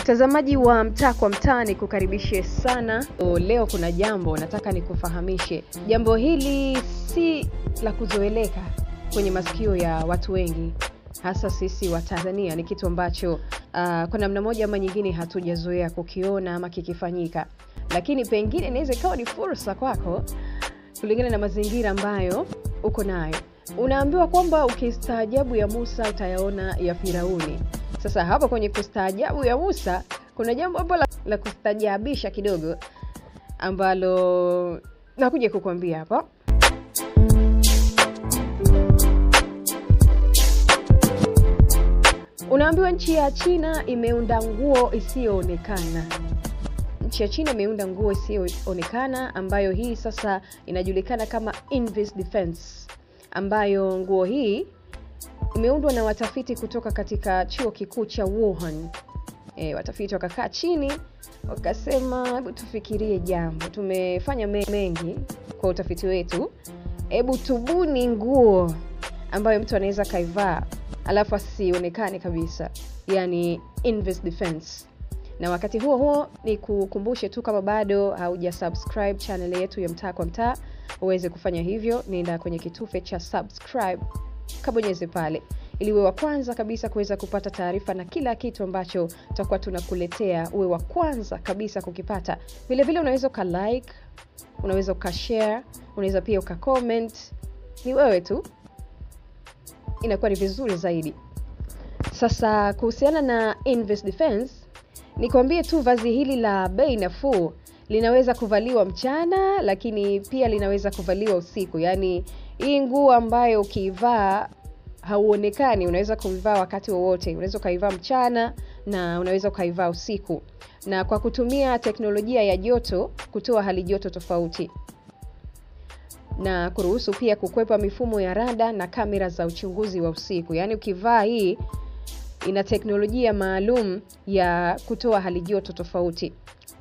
Mtazamaji wa Mtaa kwa Mtaa, nikukaribishe sana. Leo kuna jambo nataka nikufahamishe. Jambo hili si la kuzoeleka kwenye masikio ya watu wengi, hasa sisi wa Tanzania. Ni kitu ambacho kwa namna moja ama nyingine hatujazoea kukiona ama kikifanyika. Lakini pengine inaweza ikawa ni fursa kwako kulingana na mazingira ambayo uko nayo. Unaambiwa kwamba ukistaajabu ya Musa utayaona ya Firauni. Sasa hapa kwenye kustaajabu ya Musa kuna jambo ambalo la kustaajabisha kidogo ambalo nakuja kukuambia hapa. Unaambiwa nchi ya China imeunda nguo isiyoonekana. Nchi ya China imeunda nguo isiyoonekana ambayo hii sasa inajulikana kama Invisible Defense, ambayo nguo hii imeundwa na watafiti kutoka katika chuo kikuu cha Wuhan. Watafiti wakakaa chini wakasema, hebu tufikirie jambo. Tumefanya mengi kwa utafiti wetu. Hebu tubuni nguo ambayo mtu anaweza kaivaa alafu asionekane kabisa. Yaani Invisible Defense. Na wakati huo ni kukumbushe tu, kama bado haujasubscribe channel yetu ya Mtaa kwa Mtaa, uweze kufanya hivyo. Nenda kwenye kitufe cha subscribe, kabonyeze pale ili uwe wa kwanza kabisa kuweza kupata taarifa na kila kitu ambacho tutakuwa tunakuletea, uwe wa kwanza kabisa kukipata. Vile vile unaweza like, unaweza share, unaweza pia comment. Ni wewe tu, inakuwa ni vizuri zaidi. Sasa kuhusiana na Invisible Defense, nikwambie tu vazi hili la bei nafuu linaweza kuvaliwa mchana, lakini pia linaweza kuvaliwa usiku. Yaani hii nguo ambayo ukivaa hauonekani, unaweza kuivaa wakati wowote. Unaweza kaivaa mchana na unaweza kaivaa usiku. Na kwa kutumia teknolojia ya joto kutoa hali joto tofauti. Na kuruhusu pia kukwepa mifumo ya rada na kamera za uchunguzi wa usiku. Yaani ukivaa hii ina teknolojia maalum ya kutoa hali joto tofauti.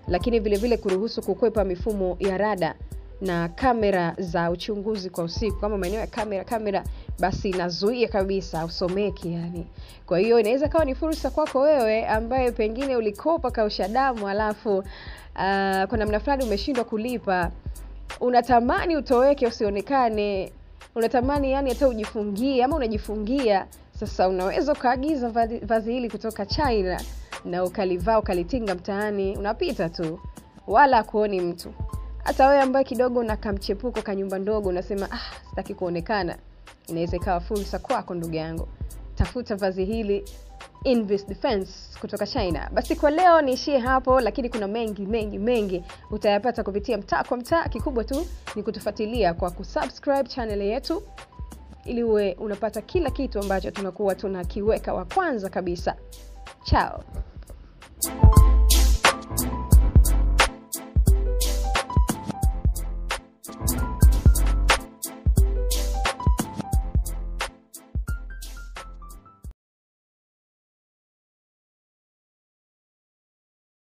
Lakini vile vile kuruhusu kukwepa mifumo ya rada na kamera za uchunguzi kwa usiku. Kama maeneo ya kamera basi inazuia kabisa usomeki yani. Kwa hiyo inaweza kawa ni fursa kwako wewe ambaye pengine ulikopa kausha damu alafu kwa namna fulani umeshindwa kulipa. Unatamani utoweke usionekane. Unatamani yani hata ujifungie ama unajifungia. Sasa unaweza kaagiza vazi hili kutoka China na ukalivaa ukalitinga mtaani, unapita tu wala kuoni mtu. Hata wewe ambaye kidogo una kamchepuko ka nyumba ndogo unasema sitaki kuonekana, inaweza ikawa fursa kwako ndugu yangu. Tafuta vazi hili Invisible Defense kutoka China. Basi kwa leo niishie hapo, lakini kuna mengi utayapata kupitia Mtaa kwa Mtaa. Kikubwa tu ni kutufuatilia kwa kusubscribe channel yetu ili uwe unapata kila kitu ambacho tunakuwa tunakiweka wa kwanza kabisa. Ciao.